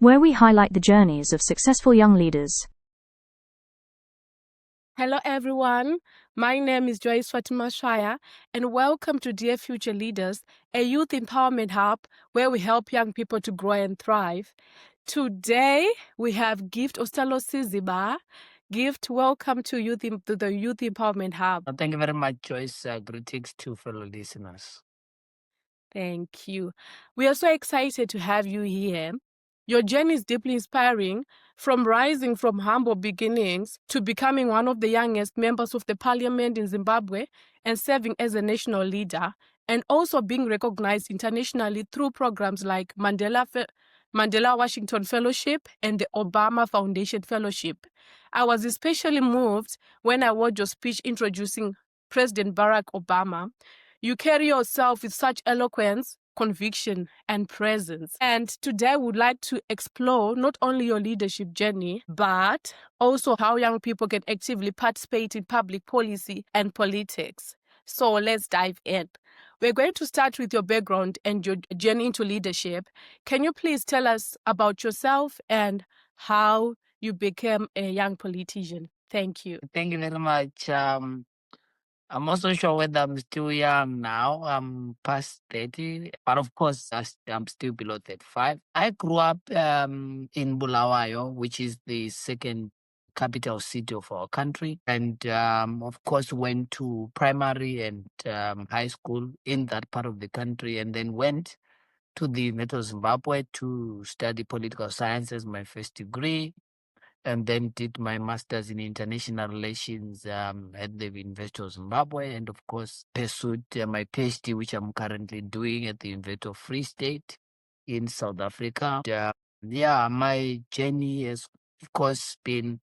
where we highlight the journeys of successful young leaders. Hello everyone, my name is Joyce Masvaya and welcome to Dear Future Leaders, a youth empowerment hub where we help young people to grow and thrive. Today we have Gift Ostallos Siziba. Gift, welcome to the Youth Empowerment Hub. Thank you very much, Joyce. Greetings to fellow listeners. Thank you. We are so excited to have you here. Your journey is deeply inspiring, from rising from humble beginnings to becoming one of the youngest members of the parliament in Zimbabwe and serving as a national leader, and also being recognized internationally through programs like Mandela Washington Fellowship and the Obama Foundation Fellowship. I was especially moved when I watched your speech introducing President Barack Obama. You carry yourself with such eloquence, conviction, and presence. And today we would like to explore not only your leadership journey, but also how young people can actively participate in public policy and politics. So let's dive in. We're going to start with your background and your journey into leadership. Can you please tell us about yourself and how you became a young politician? Thank you. Thank you very much. I'm also sure whether I'm still young now. I'm past 30, but of course, I'm still below 35. I grew up in Bulawayo, which is the second capital city of our country. And of course, went to primary and high school in that part of the country, and then went to the University of Zimbabwe to study political science as my first degree, and then did my master's in international relations at the University of Zimbabwe, and of course pursued my PhD, which I'm currently doing at the University of Free State in South Africa. My journey has of course been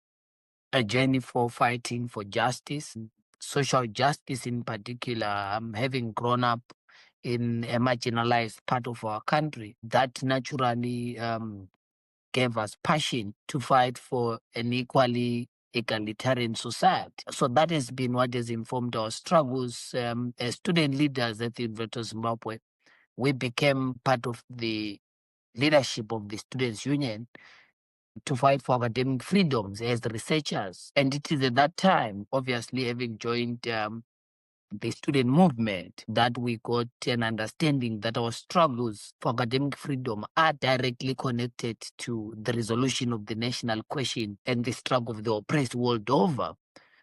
a journey for fighting for justice, social justice in particular. Having grown up in a marginalized part of our country, that naturally gave us passion to fight for an equally egalitarian society. So that has been what has informed our struggles as student leaders at the University of Zimbabwe. We became part of the leadership of the Students' Union to fight for academic freedoms as researchers. And it is at that time, obviously having joined the student movement, that we got an understanding that our struggles for academic freedom are directly connected to the resolution of the national question and the struggle of the oppressed world over.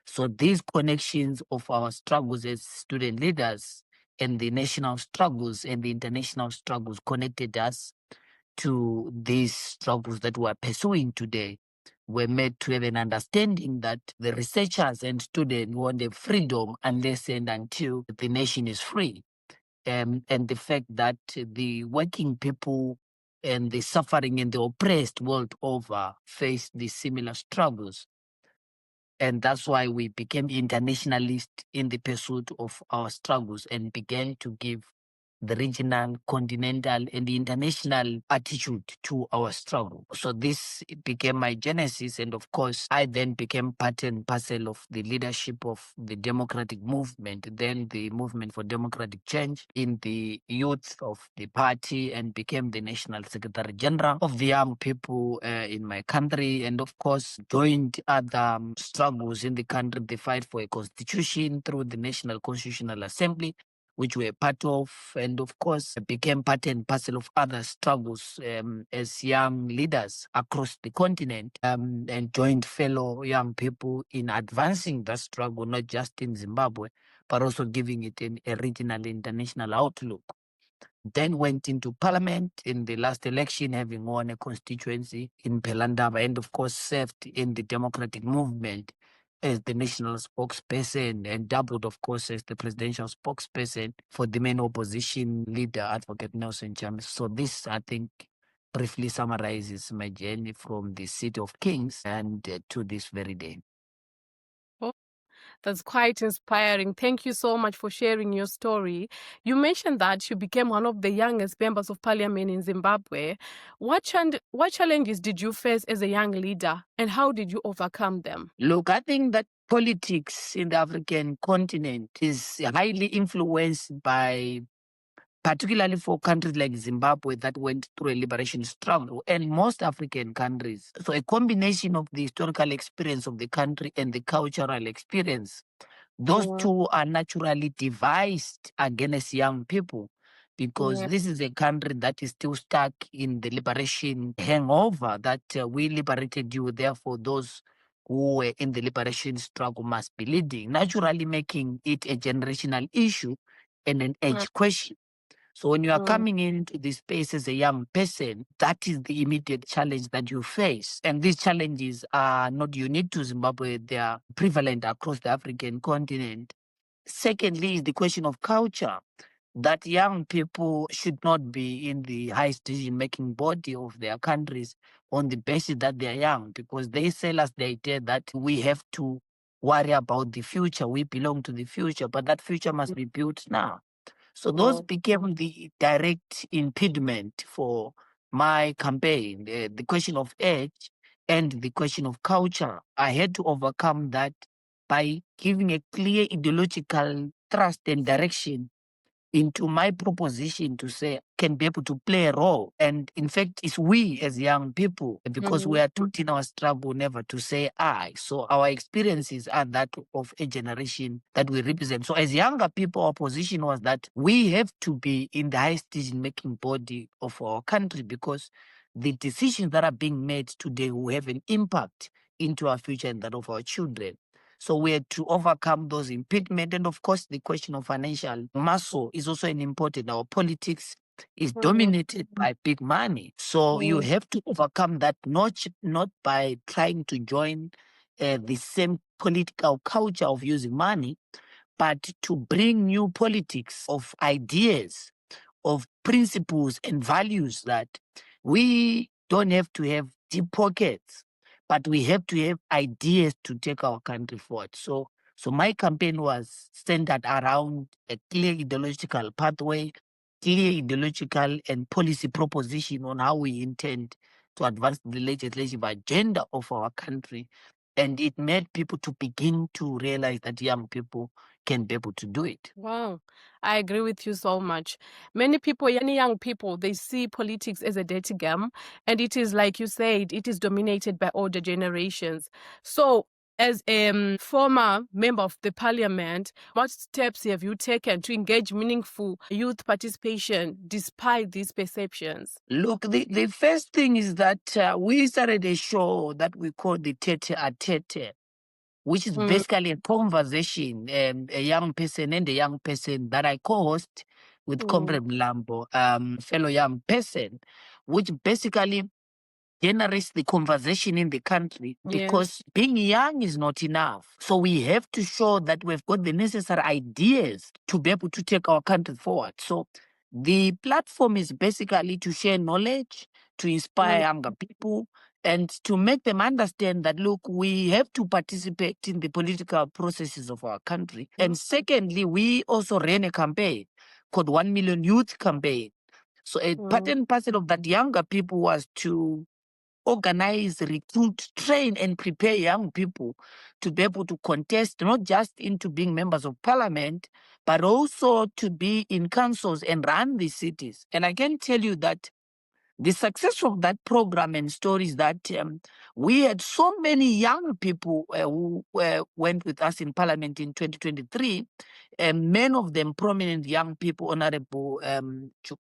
So these connections of our struggles as student leaders and the national struggles and the international struggles connected us to these struggles that we're pursuing today. We're made to have an understanding that the researchers and students want a freedom unless and until the nation is free. And the fact that the working people and the suffering and the oppressed world over face these similar struggles. And that's why we became internationalists in the pursuit of our struggles and began to give the regional, continental, and the international attitude to our struggle. So this became my genesis. And of course, I then became part and parcel of the leadership of the democratic movement, then the movement for democratic change in the youth of the party, and became the national secretary general of the young people in my country. And of course, joined other struggles in the country, the fight for a constitution through the National Constitutional Assembly, which we're part of, and of course became part and parcel of other struggles as young leaders across the continent, and joined fellow young people in advancing that struggle, not just in Zimbabwe, but also giving it a regional international outlook. Then went into parliament in the last election, having won a constituency in Pelandaba, and of course served in the democratic movement as the national spokesperson, and doubled, of course, as the presidential spokesperson for the main opposition leader, Advocate Nelson Chamisa. So this, I think, briefly summarizes my journey from the City of Kings and to this very day. That's quite inspiring. Thank you so much for sharing your story. You mentioned that you became one of the youngest members of parliament in Zimbabwe. What challenges did you face as a young leader, and how did you overcome them? Look, I think that politics in the African continent is highly influenced by particularly for countries like Zimbabwe that went through a liberation struggle, and most African countries. So a combination of the historical experience of the country and the cultural experience, those two are naturally devised against young people, because this is a country that is still stuck in the liberation hangover that we liberated you, therefore those who were in the liberation struggle must be leading, naturally making it a generational issue and an age question. So when you are coming into this space as a young person, that is the immediate challenge that you face. And these challenges are not unique to Zimbabwe. They are prevalent across the African continent. Secondly is the question of culture, that young people should not be in the highest decision-making body of their countries on the basis that they are young, because they sell us the idea that we have to worry about the future. We belong to the future, but that future must be built now. So those became the direct impediment for my campaign, the question of age and the question of culture. I had to overcome that by giving a clear ideological thrust and direction into my proposition to say can be able to play a role. And in fact, it's we as young people, because we are taught in our struggle never to say I. So our experiences are that of a generation that we represent. So as younger people, our position was that we have to be in the highest decision-making body of our country, because the decisions that are being made today will have an impact into our future and that of our children. So we had to overcome those impediments. And of course, the question of financial muscle is also an important. Our politics is dominated by big money. So you have to overcome that, not by trying to join the same political culture of using money, but to bring new politics of ideas, of principles and values, that we don't have to have deep pockets, but we have to have ideas to take our country forward. So my campaign was centered around a clear ideological pathway, clear ideological and policy proposition on how we intend to advance the legislative agenda of our country. And it made people to begin to realize that young people can be able to do it. Wow, I agree with you so much. Many people, many young people, they see politics as a dirty game, and it is, like you said, it is dominated by older generations. So, as a former member of the parliament, what steps have you taken to engage meaningful youth participation despite these perceptions? Look, the first thing is that we started a show that we call the Tete a Tete, which is basically a conversation, a young person and a young person that I co-host with Comrade Lambo, fellow young person, which basically generates the conversation in the country, because being young is not enough. So we have to show that we've got the necessary ideas to be able to take our country forward. So the platform is basically to share knowledge, to inspire younger people, and to make them understand that, look, we have to participate in the political processes of our country. And secondly, we also ran a campaign called 1 Million Youth Campaign. So a part and parcel of that younger people was to organize, recruit, train, and prepare young people to be able to contest, not just into being members of parliament, but also to be in councils and run the cities. And I can tell you that the success of that program and stories that we had so many young people who went with us in parliament in 2023, many of them prominent young people, Honorable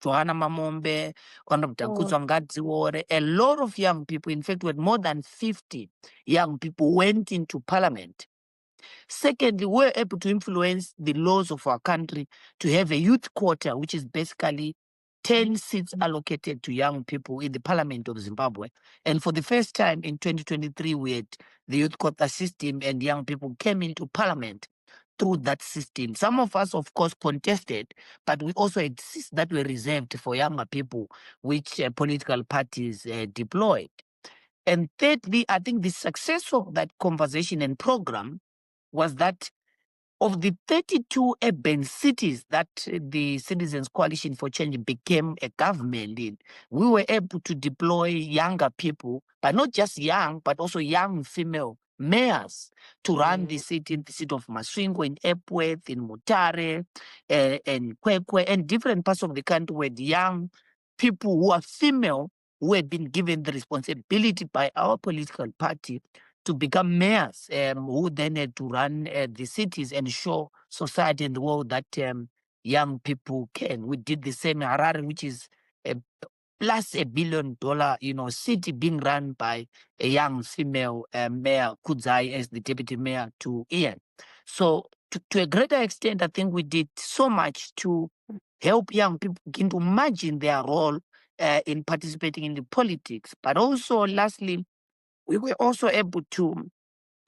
Johanna Mamombe, Honorable Dakutswa Ngadziwore, a lot of young people, in fact, we had more than 50 young people went into parliament. Secondly, we're able to influence the laws of our country to have a youth quota, which is basically 10 seats allocated to young people in the Parliament of Zimbabwe. And for the first time in 2023, we had the youth quota system, and young people came into Parliament through that system. Some of us, of course, contested, but we also had seats that were reserved for younger people, which political parties deployed. And thirdly, I think the success of that conversation and program was that of the 32 urban cities that the Citizens Coalition for Change became a government in, we were able to deploy younger people, but not just young, but also young female mayors to run the city of Masvingo, in Epworth, in Mutare, and Kwekwe, and different parts of the country where the young people who are female who had been given the responsibility by our political party to become mayors, who then had to run the cities and show society and the world that young people can. We did the same in Harare, which is a plus $1 billion, city being run by a young female mayor, Kudzai, as the deputy mayor to Ian. So to a greater extent, I think we did so much to help young people begin to imagine their role in participating in the politics. But also, lastly, we were also able to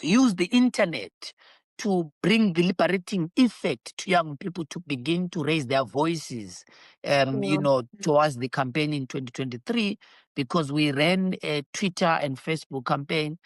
use the internet to bring the liberating effect to young people to begin to raise their voices, towards the campaign in 2023, because we ran a Twitter and Facebook campaign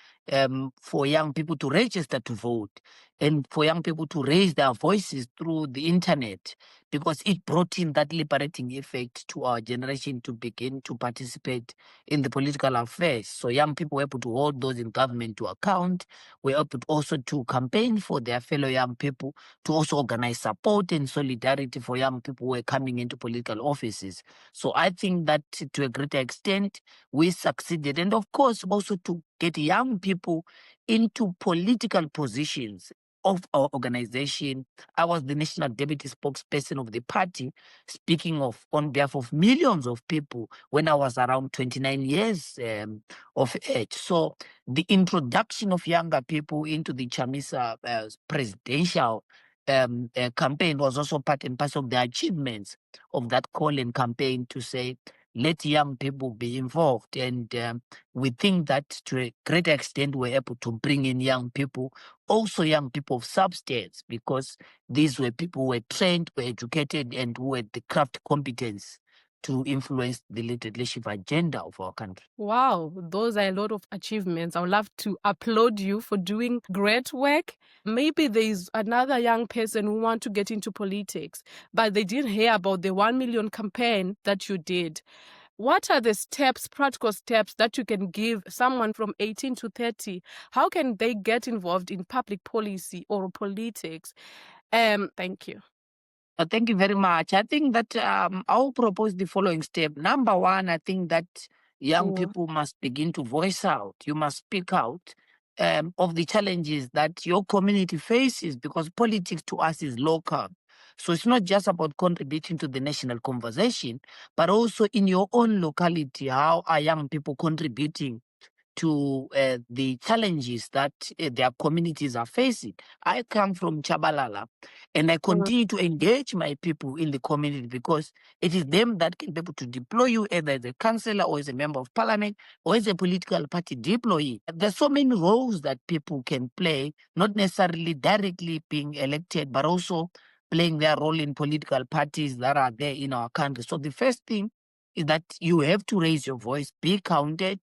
for young people to register to vote and for young people to raise their voices through the internet, because it brought in that liberating effect to our generation to begin to participate in the political affairs. So young people were able to hold those in government to account. We're able also to campaign for their fellow young people, to also organize support and solidarity for young people who are coming into political offices. So I think that to a greater extent, we succeeded. And of course, also to get young people into political positions of our organization. I was the national deputy spokesperson of the party, speaking on behalf of millions of people when I was around 29 years of age. So the introduction of younger people into the Chamisa presidential campaign was also part and parcel of the achievements of that call and campaign to say, let young people be involved. And we think that to a great extent, we're able to bring in young people, also young people of substance, because these were people who were trained, were educated, and who had the craft competence to influence the leadership agenda of our country. Wow, those are a lot of achievements. I would love to applaud you for doing great work. Maybe there is another young person who want to get into politics, but they didn't hear about the 1 million campaign that you did. What are the steps, practical steps that you can give someone from 18 to 30? How can they get involved in public policy or politics? Thank you. Thank you very much. I think that I'll propose the following step. Number one, I think that young people must begin to voice out. You must speak out of the challenges that your community faces, because politics to us is local. So it's not just about contributing to the national conversation, but also in your own locality, how are young people contributing to the challenges that their communities are facing. I come from Chabalala, and I continue to engage my people in the community, because it is them that can be able to deploy you either as a councillor or as a member of parliament or as a political party deployee. There's so many roles that people can play, not necessarily directly being elected, but also playing their role in political parties that are there in our country. So the first thing is that you have to raise your voice, be counted,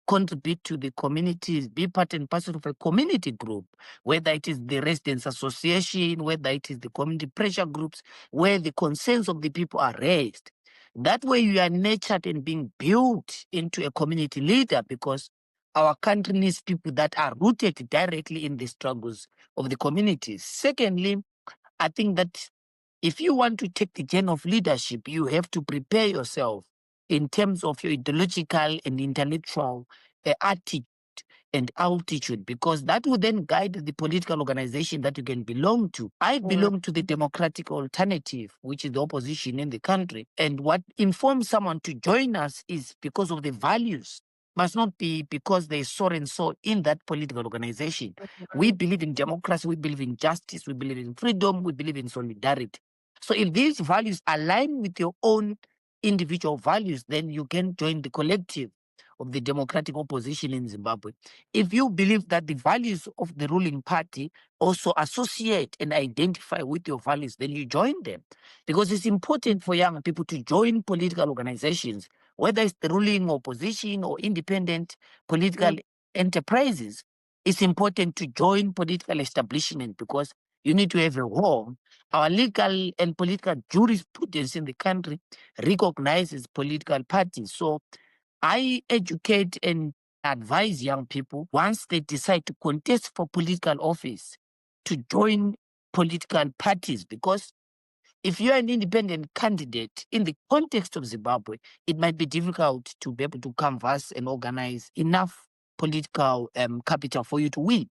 contribute to the communities, be part and parcel of a community group, whether it is the residents association, whether it is the community pressure groups, where the concerns of the people are raised. That way you are nurtured and being built into a community leader, because our country needs people that are rooted directly in the struggles of the communities. Secondly, I think that if you want to take the journey of leadership, you have to prepare yourself in terms of your ideological and intellectual attitude and altitude, because that will then guide the political organization that you can belong to. I belong to the Democratic Alternative, which is the opposition in the country. And what informs someone to join us is because of the values. Must not be because they so and so in that political organization. We believe in democracy, we believe in justice, we believe in freedom, we believe in solidarity. So if these values align with your own individual values, then you can join the collective of the democratic opposition in Zimbabwe. If you believe that the values of the ruling party also associate and identify with your values, then you join them. Because it's important for young people to join political organizations, whether it's the ruling opposition or independent political enterprises. It's important to join political establishment, because you need to have a home. Our legal and political jurisprudence in the country recognizes political parties. So I educate and advise young people, once they decide to contest for political office, to join political parties, because if you're an independent candidate in the context of Zimbabwe, it might be difficult to be able to canvass and organize enough political capital for you to win.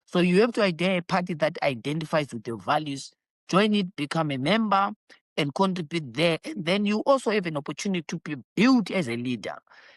So you have to identify a party that identifies with your values, join it, become a member, and contribute there. And then you also have an opportunity to be built as a leader.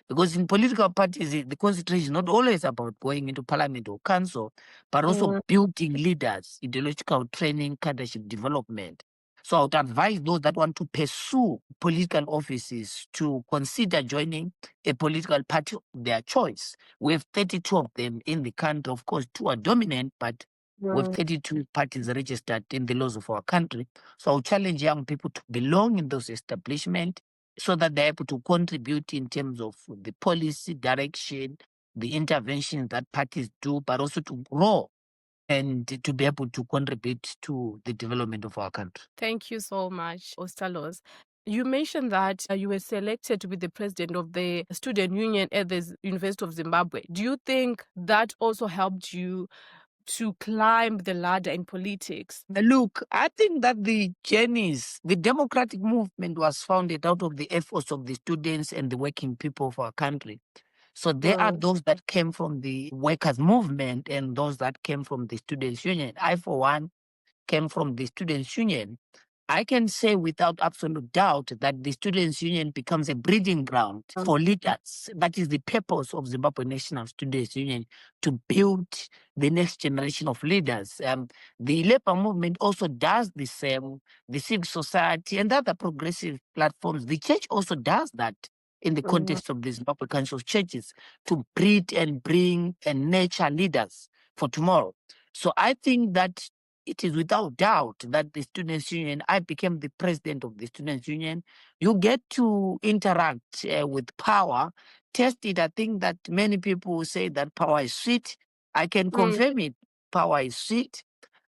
Because in political parties, the concentration is not always about going into parliament or council, but also building leaders, ideological training, cadreship development. So I would advise those that want to pursue political offices to consider joining a political party of their choice. We have 32 of them in the country. Of course, 2 are dominant, but we have 32 parties registered in the laws of our country. So I'll challenge young people to belong in those establishments so that they're able to contribute in terms of the policy direction, the interventions that parties do, but also to grow and to be able to contribute to the development of our country. Thank you so much, Ostallos. You mentioned that you were selected to be the president of the student union at the University of Zimbabwe. Do you think that also helped you to climb the ladder in politics? Look, I think that the democratic movement was founded out of the efforts of the students and the working people of our country. So there are those that came from the workers' movement and those that came from the students' union. I, for one, came from the students' union. I can say without absolute doubt that the students' union becomes a breeding ground for leaders. That is the purpose of Zimbabwe National Students' Union, to build the next generation of leaders. The labor movement also does the same, the civic society and other progressive platforms. The church also does that in the context of the Zimbabwe Council of Churches, to breed and bring and nurture leaders for tomorrow. So I think that it is without doubt that the Students' Union, I became the president of the Students' Union. You get to interact with power, test it. I think that many people say that power is sweet. I can confirm it. Power is sweet.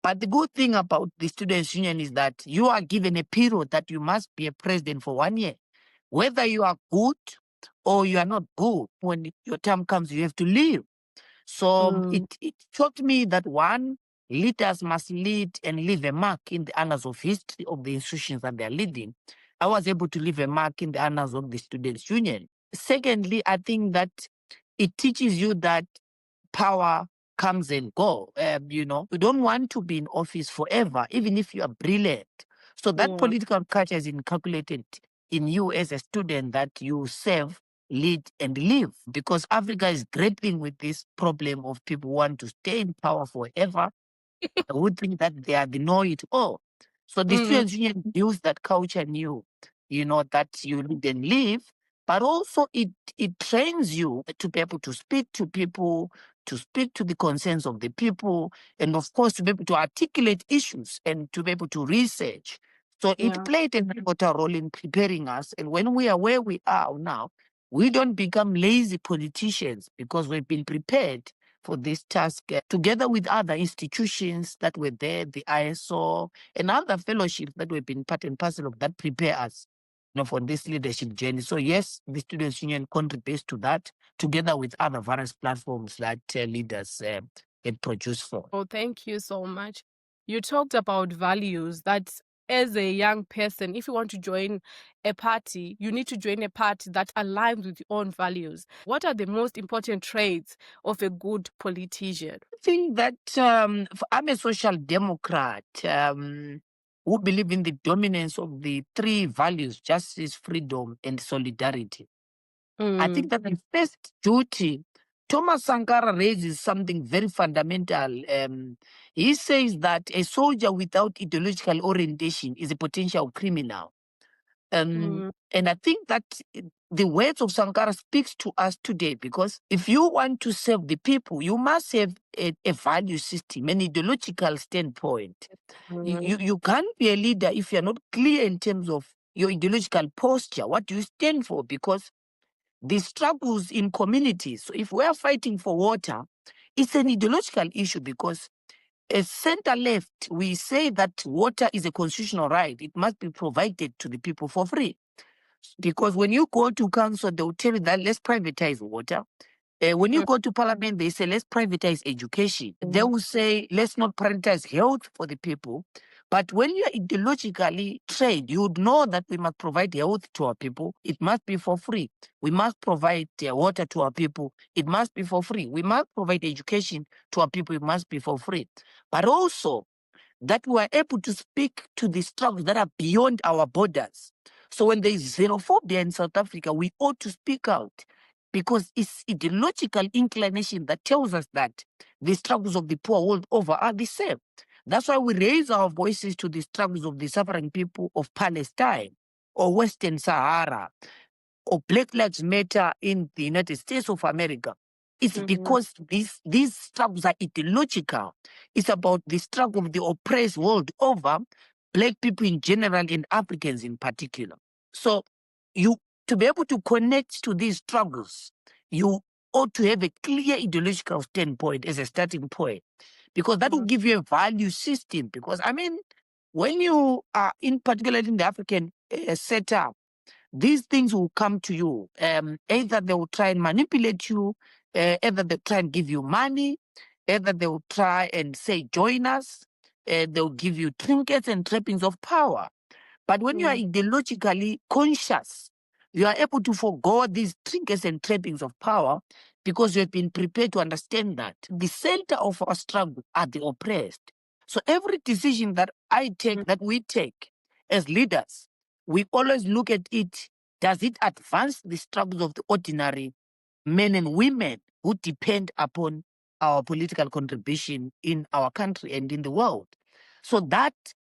But the good thing about the Students' Union is that you are given a period that you must be a president for 1 year. Whether you are good or you are not good, when your term comes, you have to leave. So it taught me that, one, leaders must lead and leave a mark in the annals of history of the institutions that they are leading. I was able to leave a mark in the annals of the Students' Union. Secondly, I think that it teaches you that power comes and go. You don't want to be in office forever, even if you are brilliant. So that political culture is inculcated in you as a student, that you serve, lead, and live, because Africa is grappling with this problem of people who want to stay in power forever, who think that they are the know-it-all. So the Students' Union builds that culture in you, that you lead and live, but also it trains you to be able to speak to people, to speak to the concerns of the people, and of course to be able to articulate issues and to be able to research. So it played an important role in preparing us. And when we are where we are now, we don't become lazy politicians because we've been prepared for this task together with other institutions that were there, the ISO and other fellowships that we've been part and parcel of, that prepare us for this leadership journey. So yes, the Students' Union contributes to that together with other various platforms that leaders produce for. Oh, thank you so much. You talked about values, that as a young person, if you want to join a party, you need to join a party that aligns with your own values. What are the most important traits of a good politician? I think that I'm a social democrat who believe in the dominance of the 3 values: justice, freedom, and solidarity. I think that the first duty, Thomas Sankara raises something very fundamental. He says that a soldier without ideological orientation is a potential criminal. And I think that the words of Sankara speaks to us today, because if you want to serve the people, you must have a value system, an ideological standpoint. You can't be a leader if you're not clear in terms of your ideological posture, what do you stand for, because the struggles in communities. So if we're fighting for water, it's an ideological issue, because as center left, we say that water is a constitutional right. It must be provided to the people for free. Because when you go to council, they'll tell you that let's privatize water. When you go to parliament, they say, let's privatize education. They will say, let's not prioritize health for the people. But when you are ideologically trained, you would know that we must provide health to our people. It must be for free. We must provide water to our people. It must be for free. We must provide education to our people. It must be for free. But also that we are able to speak to the struggles that are beyond our borders. So when there is xenophobia in South Africa, we ought to speak out, because it's ideological inclination that tells us that the struggles of the poor world over are the same. That's why we raise our voices to the struggles of the suffering people of Palestine or Western Sahara or Black Lives Matter in the United States of America. It's because these struggles are ideological. It's about the struggle of the oppressed world over, Black people in general and Africans in particular. So to be able to connect to these struggles, you ought to have a clear ideological standpoint as a starting point, because that will give you a value system. Because, I mean, when you are in particular in the African setup, these things will come to you. Either they will try and manipulate you, either they try and give you money, either they will try and say, join us, they'll give you trinkets and trappings of power. But when you are ideologically conscious, you are able to forego these trinkets and trappings of power, because you have been prepared to understand that the center of our struggle are the oppressed. So every decision that I take, that we take as leaders, we always look at it, does it advance the struggles of the ordinary men and women who depend upon our political contribution in our country and in the world? So that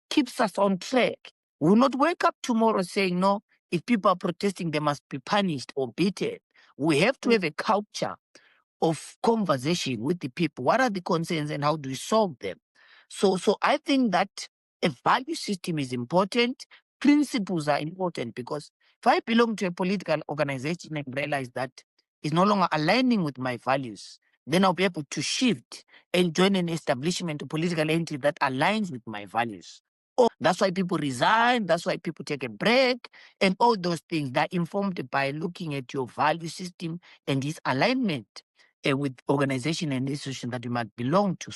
keeps us on track. We will not wake up tomorrow saying, no, if people are protesting, they must be punished or beaten. We have to have a culture of conversation with the people. What are the concerns and how do we solve them? So I think that a value system is important. Principles are important, because if I belong to a political organization and realize that it's no longer aligning with my values, then I'll be able to shift and join an establishment, a political entity that aligns with my values. That's why people resign. That's why people take a break, and all those things that are informed by looking at your value system and its alignment with organization and institution that you might belong to.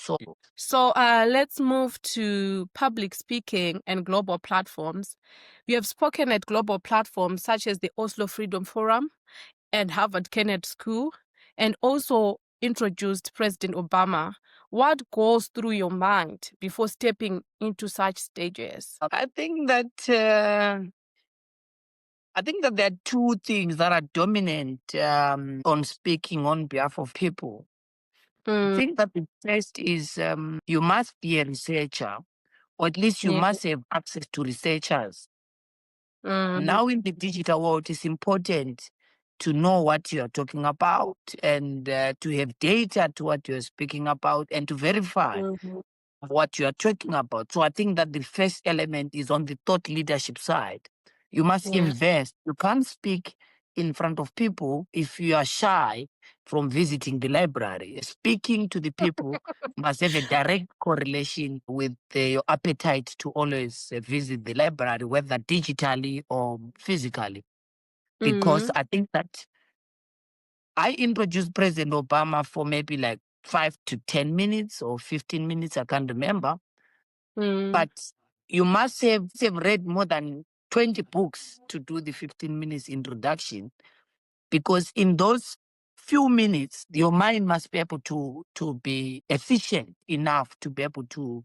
So let's move to public speaking and global platforms. You have spoken at global platforms such as the Oslo Freedom Forum and Harvard Kennedy School, and also introduced President Obama. What goes through your mind before stepping into such stages? I think that there are two things that are dominant on speaking on behalf of people. I think that the first is you must be a researcher, or at least you must have access to researchers. Now in the digital world, it's important to know what you are talking about, and to have data to what you're speaking about, and to verify what you are talking about. So I think that the first element is on the thought leadership side. You must invest. You can't speak in front of people if you are shy from visiting the library. Speaking to the people must have a direct correlation with your appetite to always visit the library, whether digitally or physically. Because I think that I introduced President Obama for maybe like 5 to 10 minutes or 15 minutes, I can't remember. But you must have read more than 20 books to do the 15 minutes introduction, because in those few minutes, your mind must be able to be efficient enough to be able to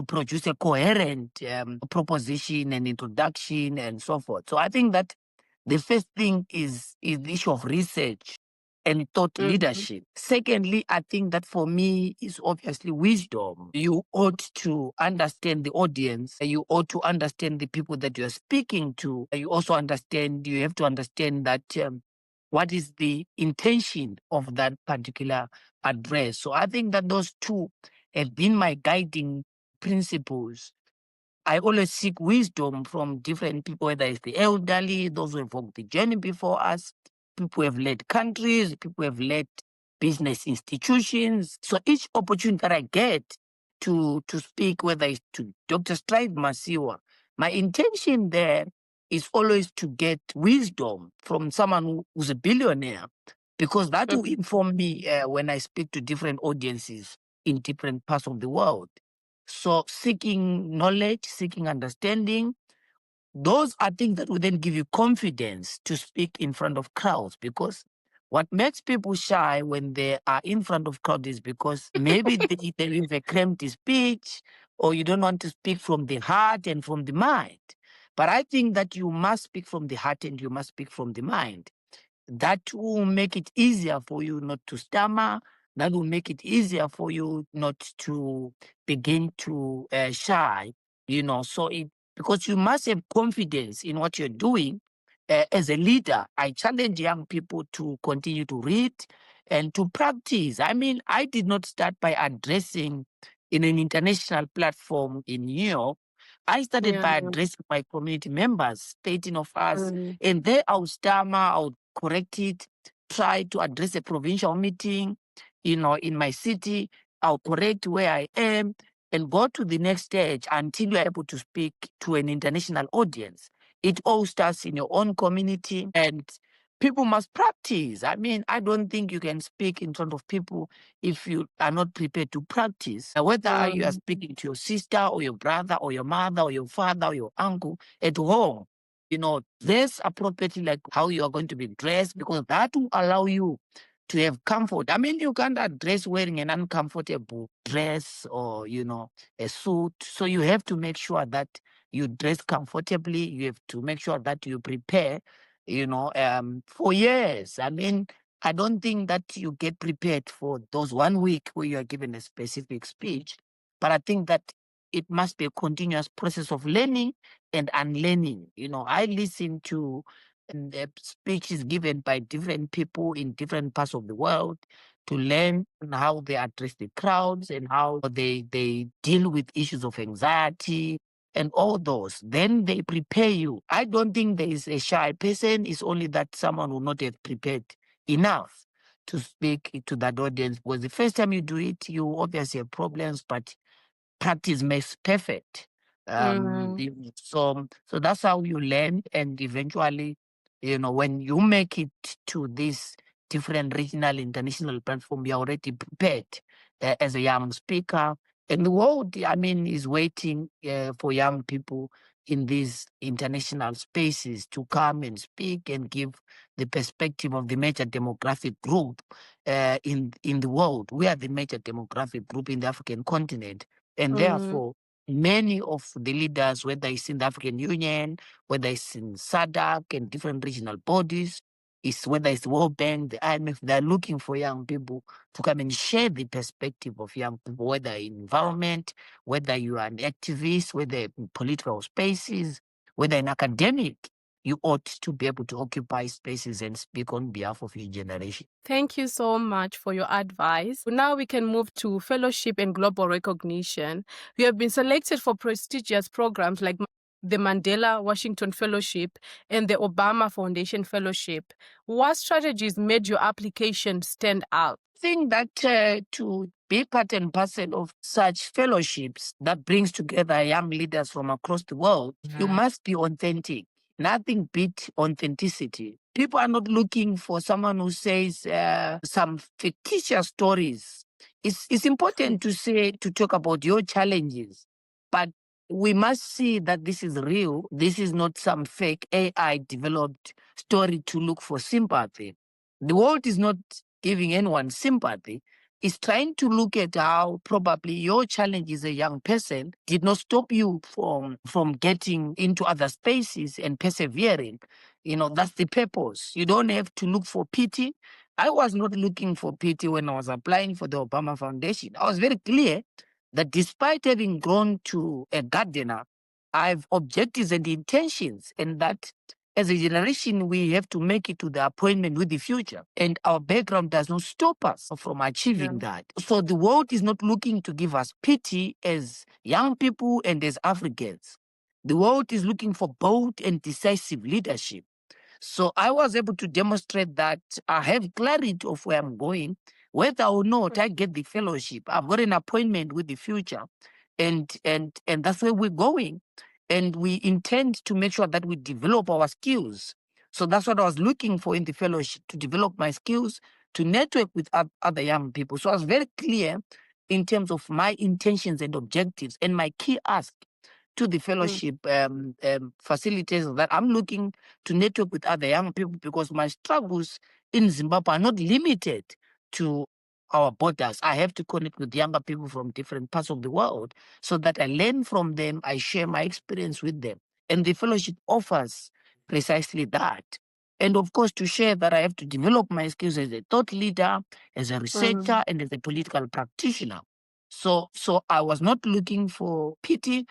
produce a coherent proposition and introduction and so forth. So I think that the first thing is the issue of research and thought leadership. Secondly, I think that for me is obviously wisdom. You ought to understand the audience. You ought to understand the people that you're speaking to. You also you have to understand that what is the intention of that particular address. So I think that those two have been my guiding principles. I always seek wisdom from different people, whether it's the elderly, those who have walked the journey before us, people who have led countries, people who have led business institutions. So each opportunity that I get to speak, whether it's to Dr. Stride Masiwa, my intention there is always to get wisdom from someone who's a billionaire, because that will inform me when I speak to different audiences in different parts of the world. So seeking knowledge, seeking understanding, those are things that will then give you confidence to speak in front of crowds, because what makes people shy when they are in front of crowds is because maybe they have a cramped speech, or you don't want to speak from the heart and from the mind. But I think that you must speak from the heart and you must speak from the mind. That will make it easier for you not to stammer. That will make it easier for you not to begin to shy, So because you must have confidence in what you're doing. As a leader, I challenge young people to continue to read and to practice. I mean, I did not start by addressing in an international platform in New York. I started by addressing my community members, 13 of us, and there I would stammer, I would correct it, try to address a provincial meeting, in my city. I'll correct where I am and go to the next stage until you're able to speak to an international audience. It all starts in your own community, and people must practice. I mean, I don't think you can speak in front of people if you are not prepared to practice. Whether you are speaking to your sister or your brother or your mother or your father or your uncle at home, dress appropriately, like how you are going to be dressed, because that will allow you to have comfort. I mean, you can't address wearing an uncomfortable dress or, a suit. So you have to make sure that you dress comfortably. You have to make sure that you prepare, for years. I mean, I don't think that you get prepared for those 1 week where you are given a specific speech, but I think that it must be a continuous process of learning and unlearning. I listen to speeches given by different people in different parts of the world to learn how they address the crowds and how they deal with issues of anxiety and all those. Then they prepare you. I don't think there is a shy person. It's only that someone will not have prepared enough to speak to that audience, because the first time you do it, you obviously have problems, but practice makes perfect. So that's how you learn, and eventually, when you make it to this different regional, international platform, you're already prepared as a young speaker. And the world, I mean, is waiting for young people in these international spaces to come and speak and give the perspective of the major demographic group in the world. We are the major demographic group in the African continent. And therefore, many of the leaders, whether it's in the African Union, whether it's in SADC and different regional bodies, whether it's the World Bank, the IMF, they're looking for young people to come and share the perspective of young people, whether in environment, whether you are an activist, whether in political spaces, whether in academic. You ought to be able to occupy spaces and speak on behalf of your generation. Thank you so much for your advice. Now we can move to fellowship and global recognition. You have been selected for prestigious programs like the Mandela Washington Fellowship and the Obama Foundation Fellowship. What strategies made your application stand out? I think that to be part and parcel of such fellowships that brings together young leaders from across the world, you must be authentic. Nothing beat authenticity. People are not looking for someone who says some fictitious stories. It's important to talk about your challenges, but we must see that this is real. This is not some fake AI developed story to look for sympathy. The world is not giving anyone sympathy. It's trying to look at how probably your challenge as a young person did not stop you from getting into other spaces and persevering. That's the purpose. You don't have to look for pity. I was not looking for pity when I was applying for the Obama Foundation. I was very clear that despite having grown to a gardener, I have objectives and intentions, and that as a generation, we have to make it to the appointment with the future. And our background does not stop us from achieving that. So the world is not looking to give us pity as young people and as Africans. The world is looking for bold and decisive leadership. So I was able to demonstrate that I have clarity of where I'm going, whether or not I get the fellowship. I've got an appointment with the future, and that's where we're going. And we intend to make sure that we develop our skills So that's what I was looking for in the fellowship, to develop my skills, to network with other young people. So I was very clear in terms of my intentions and objectives, and my key ask to the fellowship facilitators, that I'm looking to network with other young people, because my struggles in Zimbabwe are not limited to our borders. I have to connect with younger people from different parts of the world so that I learn from them, I share my experience with them. And the fellowship offers precisely that. And of course, to share that I have to develop my skills as a thought leader, as a researcher, and as a political practitioner. So I was not looking for pity,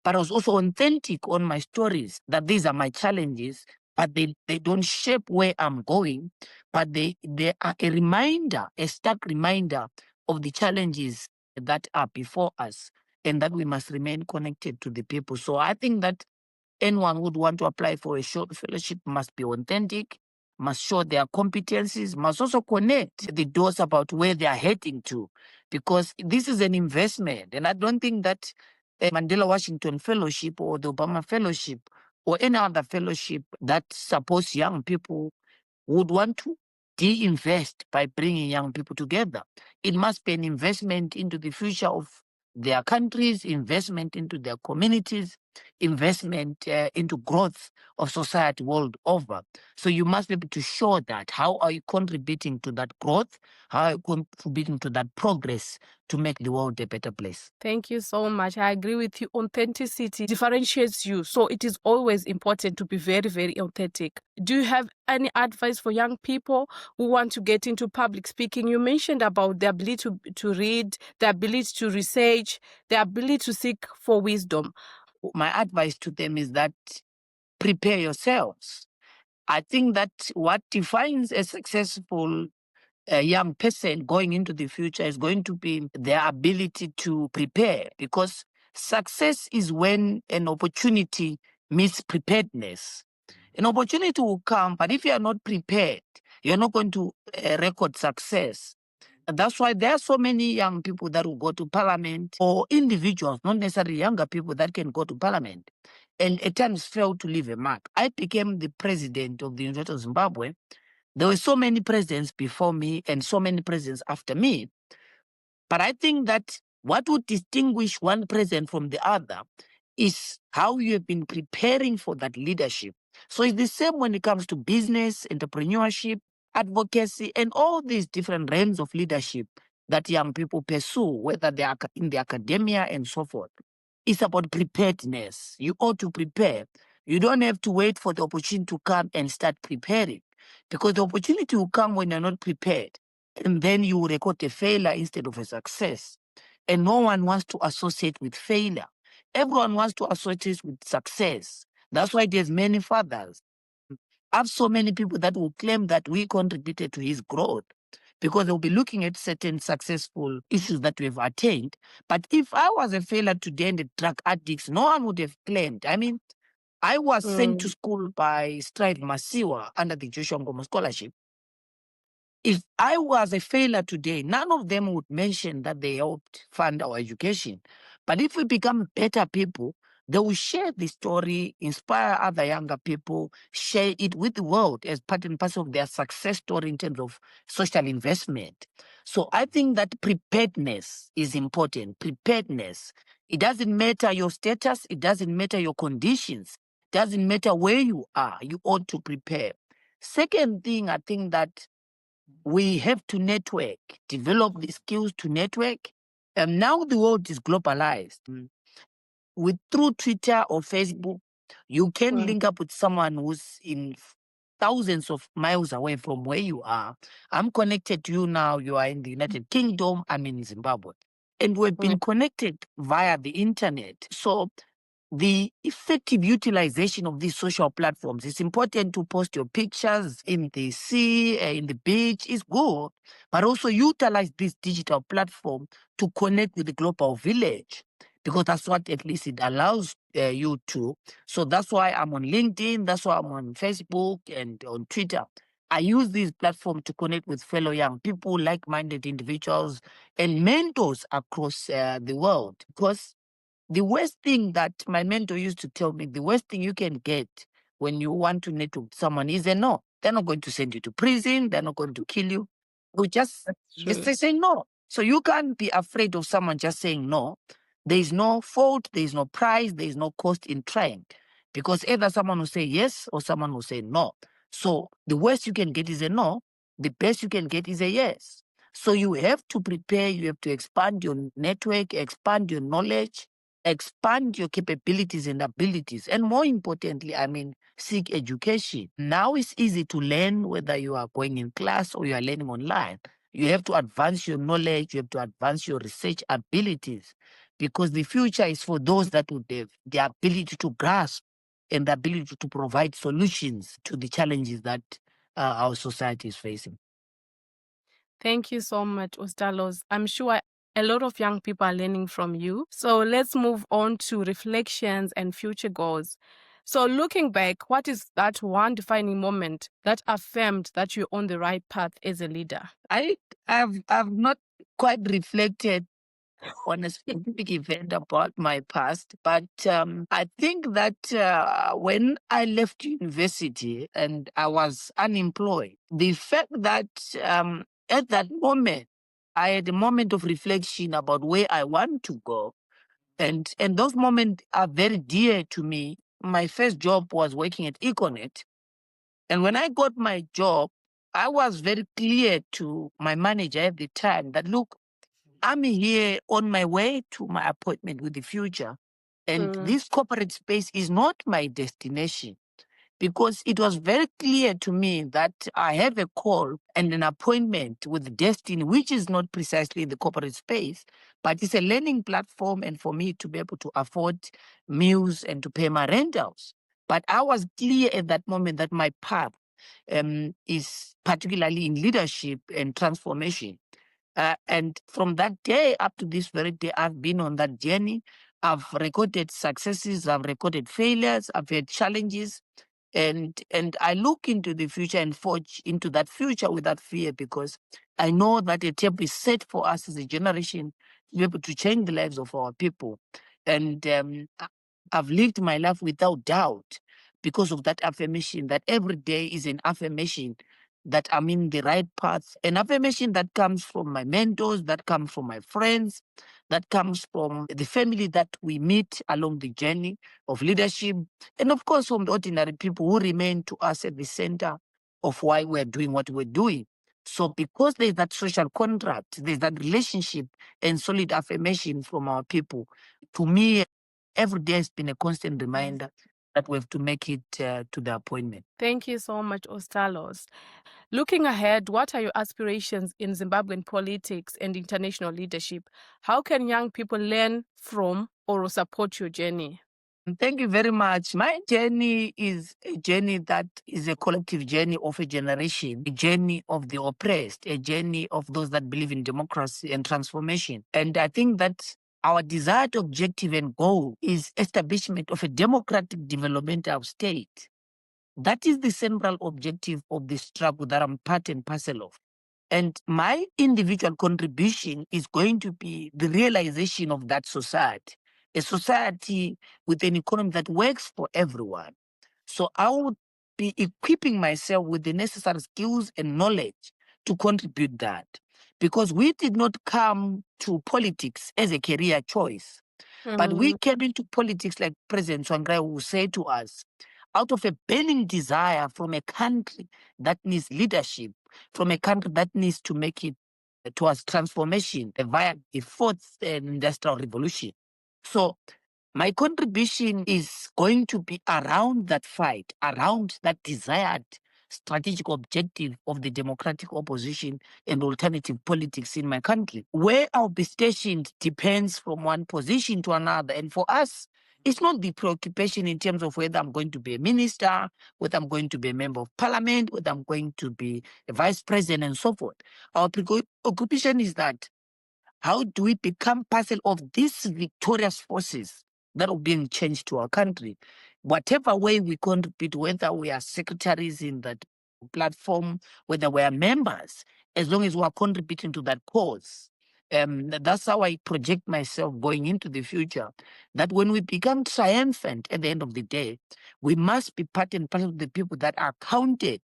but I was also authentic on my stories, that these are my challenges, but they don't shape where I'm going, but they are a reminder, a stark reminder of the challenges that are before us, and that we must remain connected to the people. So I think that anyone who would want to apply for a short fellowship must be authentic, must show their competencies, must also connect the dots about where they are heading to, because this is an investment. And I don't think that a Mandela Washington Fellowship or the Obama Fellowship or any other fellowship that supports young people would want to de-invest by bringing young people together. It must be an investment into the future of their countries, investment into their communities, investment into growth of society world over. So you must be able to show that. How are you contributing to that growth? How are you contributing to that progress to make the world a better place? Thank you so much. I agree with you. Authenticity differentiates you. So it is always important to be very, very authentic. Do you have any advice for young people who want to get into public speaking? You mentioned about the ability to read, the ability to research, the ability to seek for wisdom. My advice to them is that prepare yourselves. I think that what defines a successful young person going into the future is going to be their ability to prepare, because success is when an opportunity meets preparedness. An opportunity will come, but if you are not prepared, you're not going to record success. And that's why there are so many young people that will go to parliament, or individuals, not necessarily younger people, that can go to parliament and at times fail to leave a mark. I became the president of the University of Zimbabwe. There were so many presidents before me and so many presidents after me. But I think that what would distinguish one president from the other is how you have been preparing for that leadership. So it's the same when it comes to business, entrepreneurship, advocacy, and all these different realms of leadership that young people pursue, whether they are in the academia and so forth. It's about preparedness. You ought to prepare. You don't have to wait for the opportunity to come and start preparing, because the opportunity will come when you're not prepared, and then you will record a failure instead of a success. And no one wants to associate with failure. Everyone wants to associate with success. That's why there's many fathers. I have so many people that will claim that we contributed to his growth, because they'll be looking at certain successful issues that we've attained. But if I was a failure today and the drug addicts, no one would have claimed. I mean, I was sent to school by Stride Masiwa under the Joshua Ngomo Scholarship. If I was a failure today, none of them would mention that they helped fund our education. But if we become better people, they will share the story, inspire other younger people, share it with the world as part and parcel of their success story in terms of social investment. So I think that preparedness is important. Preparedness. It doesn't matter your status. It doesn't matter your conditions. It doesn't matter where you are. You ought to prepare. Second thing, I think that we have to network, develop the skills to network. And now the world is globalized. Through Twitter or Facebook, you can link up with someone who's in thousands of miles away from where you are. I'm connected to you now. You are in the United Kingdom. I'm in Zimbabwe. And we've been connected via the internet. So the effective utilization of these social platforms, it's important to post your pictures in the sea, in the beach, is good, but also utilize this digital platform to connect with the global village, because that's what at least it allows you to. So that's why I'm on LinkedIn, that's why I'm on Facebook and on Twitter. I use these platforms to connect with fellow young people, like-minded individuals, and mentors across the world, because the worst thing that my mentor used to tell me, the worst thing you can get when you want to network with someone is a no. They're not going to send you to prison. They're not going to kill you. You just they say no. So you can't be afraid of someone just saying no. There is no fault. There is no price. There is no cost in trying, because either someone will say yes or someone will say no. So the worst you can get is a no. The best you can get is a yes. So you have to prepare. You have to expand your network, expand your knowledge, expand your capabilities and abilities. And more importantly, seek education. Now it's easy to learn whether you are going in class or you are learning online. You have to advance your knowledge, you have to advance your research abilities, because the future is for those that would have the ability to grasp and the ability to provide solutions to the challenges that our society is facing. Thank you so much, Ostallos. I'm sure a lot of young people are learning from you. So let's move on to reflections and future goals. So looking back, what is that one defining moment that affirmed that you're on the right path as a leader? I've not quite reflected on a specific event about my past, but I think that when I left university and I was unemployed, the fact that at that moment I had a moment of reflection about where I want to go, and those moments are very dear to me. My first job was working at Econet, and when I got my job, I was very clear to my manager at the time that, look, I'm here on my way to my appointment with the future. And this corporate space is not my destination, because it was very clear to me that I have a call and an appointment with destiny, which is not precisely the corporate space, but it's a learning platform, and for me to be able to afford meals and to pay my rentals. But I was clear at that moment that my path is particularly in leadership and transformation. And from that day up to this very day, I've been on that journey. I've recorded successes, I've recorded failures, I've had challenges, and I look into the future and forge into that future without fear, because I know that a table is set for us as a generation to be able to change the lives of our people. And I've lived my life without doubt because of that affirmation, that every day is an affirmation that I'm in the right path, an affirmation that comes from my mentors, that comes from my friends, that comes from the family that we meet along the journey of leadership, and of course from the ordinary people who remain to us at the center of why we're doing what we're doing. So because there's that social contract, there's that relationship and solid affirmation from our people, to me, every day has been a constant reminder that we have to make it to the appointment. Thank you so much, Ostallos. Looking ahead, what are your aspirations in Zimbabwean politics and international leadership? How can young people learn from or support your journey? Thank you very much. My journey is a journey that is a collective journey of a generation, a journey of the oppressed, a journey of those that believe in democracy and transformation. And I think that our desired objective and goal is establishment of a democratic developmental state. That is the central objective of the struggle that I'm part and parcel of. And my individual contribution is going to be the realization of that society, a society with an economy that works for everyone. So I would be equipping myself with the necessary skills and knowledge to contribute that. Because we did not come to politics as a career choice, but we came into politics, like President Tsvangirai will say to us, out of a burning desire from a country that needs leadership, from a country that needs to make it towards transformation via the fourth industrial revolution. So my contribution is going to be around that fight, around that desired strategic objective of the democratic opposition and alternative politics in my country. Where I'll be stationed depends from one position to another. And for us, it's not the preoccupation in terms of whether I'm going to be a minister, whether I'm going to be a member of parliament, whether I'm going to be a vice president, and so forth. Our preoccupation is that how do we become parcel of these victorious forces that are being changed to our country? Whatever way we contribute, whether we are secretaries in that platform, whether we are members, as long as we are contributing to that cause, That's how I project myself going into the future. That when we become triumphant at the end of the day, we must be part and parcel of the people that are counted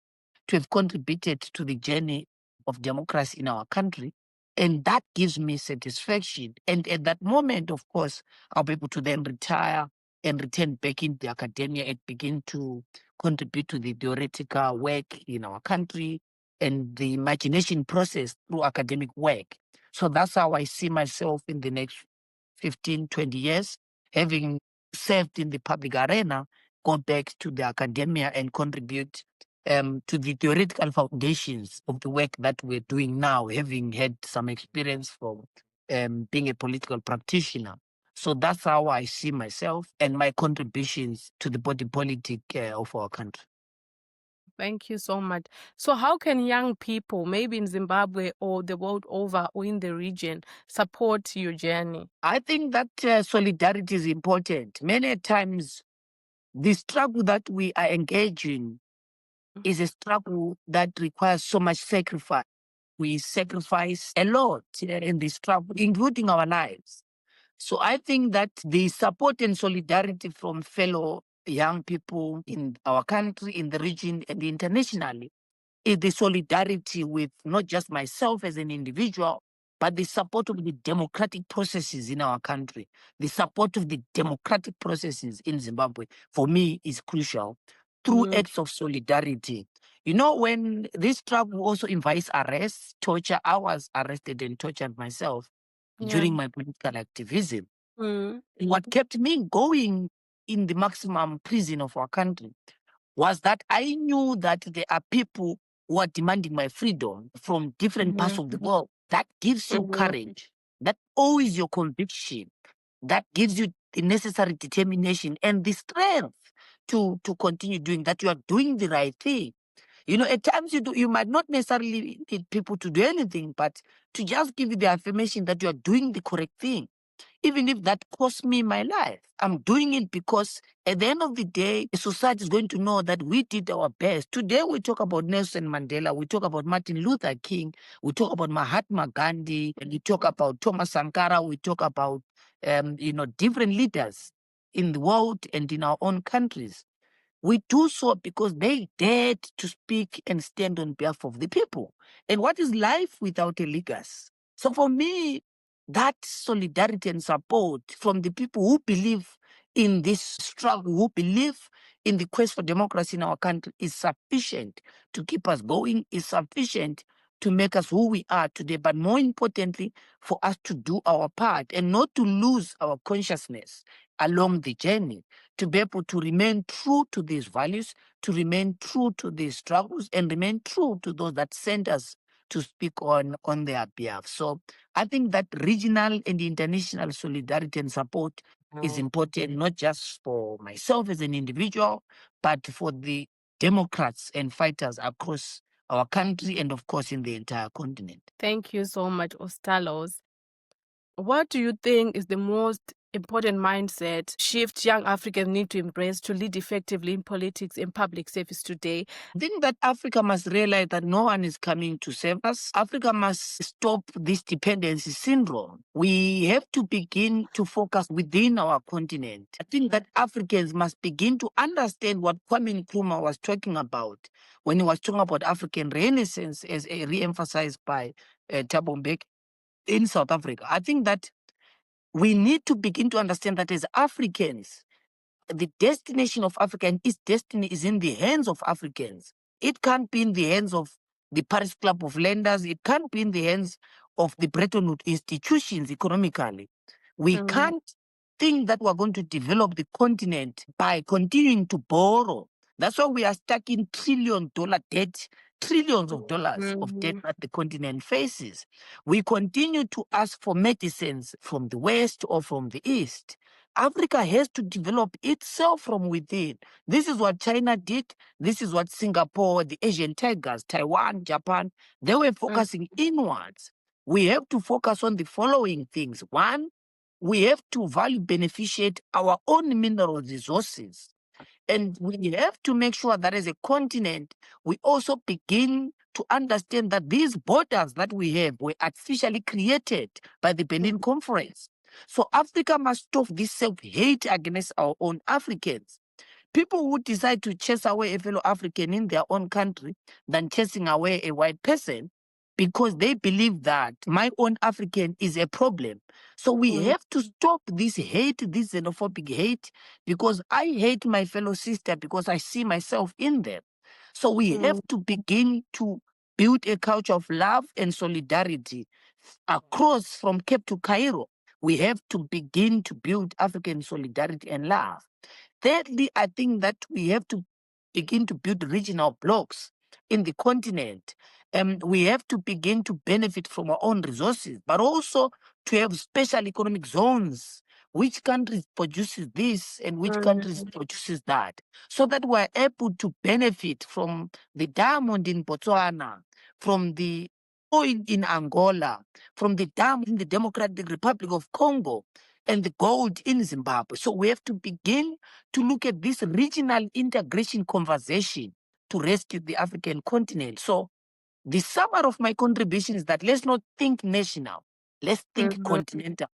to have contributed to the journey of democracy in our country. And that gives me satisfaction. And at that moment, of course, I'll be able to then retire and return back into academia and begin to contribute to the theoretical work in our country and the imagination process through academic work. So that's how I see myself in the next 15, 20 years, having served in the public arena, go back to the academia and contribute to the theoretical foundations of the work that we're doing now, having had some experience from being a political practitioner. So that's how I see myself and my contributions to the body politic of our country. Thank you so much. So how can young people, maybe in Zimbabwe or the world over or in the region, support your journey? I think that solidarity is important. Many times, the struggle that we are engaging is a struggle that requires so much sacrifice. We sacrifice a lot in this struggle, including our lives. So I think that the support and solidarity from fellow young people in our country, in the region, and internationally is the solidarity with not just myself as an individual, but the support of the democratic processes in our country. The support of the democratic processes in Zimbabwe, for me, is crucial through acts of solidarity. You know, when this struggle also invites arrests, torture, I was arrested and tortured myself during my political activism. What kept me going in the maximum prison of our country was that I knew that there are people who are demanding my freedom from different parts of the world. That gives you courage. That always your conviction. That gives you the necessary determination and the strength to continue doing that. You are doing the right thing. You know, at times you might not necessarily need people to do anything, but to just give you the affirmation that you are doing the correct thing. Even if that costs me my life, I'm doing it because at the end of the day, society is going to know that we did our best. Today, we talk about Nelson Mandela, we talk about Martin Luther King, we talk about Mahatma Gandhi, and we talk about Thomas Sankara, we talk about, different leaders in the world and in our own countries. We do so because they dared to speak and stand on behalf of the people. And what is life without a legacy? So for me, that solidarity and support from the people who believe in this struggle, who believe in the quest for democracy in our country is sufficient to keep us going, is sufficient to make us who we are today, but more importantly, for us to do our part and not to lose our consciousness along the journey, to be able to remain true to these values, to remain true to these struggles, and remain true to those that sent us to speak on their behalf. So I think that regional and international solidarity and support is important, not just for myself as an individual, but for the Democrats and fighters across our country and, of course, in the entire continent. Thank you so much, Ostallos. What do you think is the most important mindset shift young Africans need to embrace to lead effectively in politics and public service today? I think that Africa must realize that no one is coming to save us. Africa must stop this dependency syndrome. We have to begin to focus within our continent. I think that Africans must begin to understand what Kwame Nkrumah was talking about when he was talking about African Renaissance, as re-emphasized by Thabo Mbeki in South Africa. I think that we need to begin to understand that as Africans, the destination of Africa and its destiny is in the hands of Africans. It can't be in the hands of the Paris Club of Lenders. It can't be in the hands of the Bretton Woods institutions economically. We can't think that we're going to develop the continent by continuing to borrow. That's why we are stuck in trillion-dollar debt, trillions of dollars of debt that the continent faces. We continue to ask for medicines from the West or from the East. Africa has to develop itself from within. This is what China did. This is what Singapore, the Asian tigers, Taiwan, Japan, they were focusing inwards. We have to focus on the following things. One, we have to value beneficiate our own mineral resources. And we have to make sure that as a continent, we also begin to understand that these borders that we have were artificially created by the Berlin Conference. So Africa must stop this self-hate against our own Africans. People who decide to chase away a fellow African in their own country than chasing away a white person because they believe that my own African is a problem. So we have to stop this hate, this xenophobic hate, because I hate my fellow sister because I see myself in them. So we have to begin to build a culture of love and solidarity across from Cape to Cairo. We have to begin to build African solidarity and love. Thirdly, I think that we have to begin to build regional blocks in the continent. We have to begin to benefit from our own resources, but also to have special economic zones. Which countries produces this and which countries produces that, so that we're able to benefit from the diamond in Botswana, from the oil in Angola, from the diamond in the Democratic Republic of Congo, and the gold in Zimbabwe. So we have to begin to look at this regional integration conversation to rescue the African continent. So the summary of my contribution is that let's not think national, let's think continental.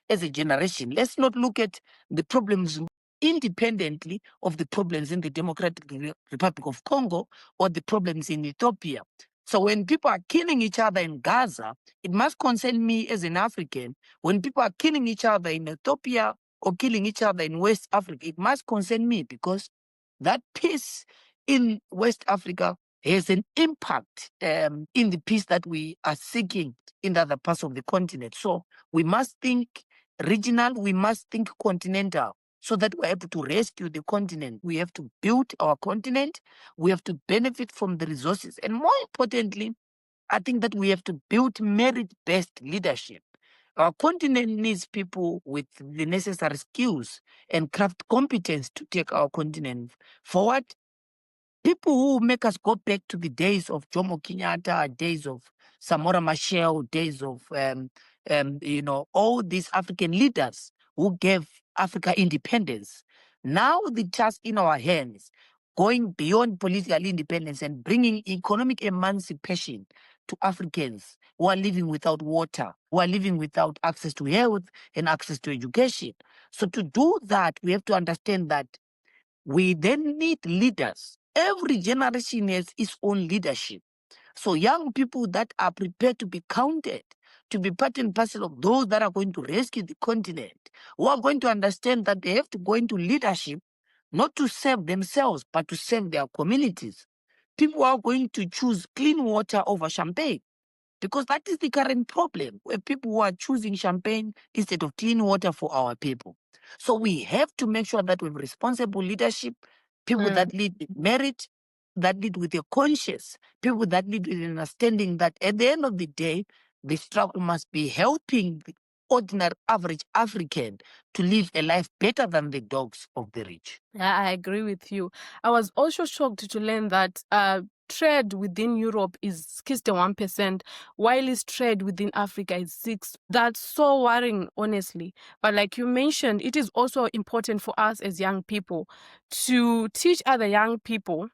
As a generation, let's not look at the problems independently of the problems in the Democratic Republic of Congo or the problems in Ethiopia. So when people are killing each other in Gaza, it must concern me as an African. When people are killing each other in Ethiopia or killing each other in West Africa, it must concern me because that peace in West Africa has an impact in the peace that we are seeking in the other parts of the continent. So we must think regional, we must think continental, so that we're able to rescue the continent. We have to build our continent, we have to benefit from the resources, and more importantly, I think that we have to build merit-based leadership. Our continent needs people with the necessary skills and craft competence to take our continent forward. People who make us go back to the days of Jomo Kenyatta, days of Samora Machel, days of all these African leaders who gave Africa independence. Now the task in our hands, going beyond political independence and bringing economic emancipation to Africans who are living without water, who are living without access to health and access to education. So to do that, we have to understand that we then need leaders. Every generation has its own leadership. So young people that are prepared to be counted, to be part and parcel of those that are going to rescue the continent, who are going to understand that they have to go into leadership, not to serve themselves, but to serve their communities. People are going to choose clean water over champagne, because that is the current problem, where people who are choosing champagne instead of clean water for our people. So we have to make sure that we have responsible leadership, people that lead with merit, that lead with a conscience, people that lead with an understanding that at the end of the day, the struggle must be helping the ordinary average African to live a life better than the dogs of the rich. Yeah, I agree with you. I was also shocked to learn that trade within Europe is 61%, while its trade within Africa is 6%. That's so worrying, honestly. But like you mentioned, it is also important for us as young people to teach other young people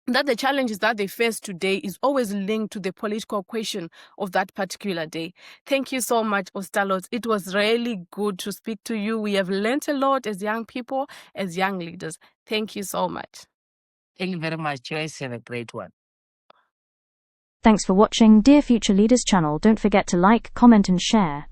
that the challenges that they face today is always linked to the political question of that particular day. Thank you so much, Ostallos. It was really good to speak to you. We have learned a lot as young people, as young leaders. Thank you so much. Thank you very much, Joyce. Have a great one. Thanks for watching Dear Future Leaders channel. Don't forget to like, comment and share.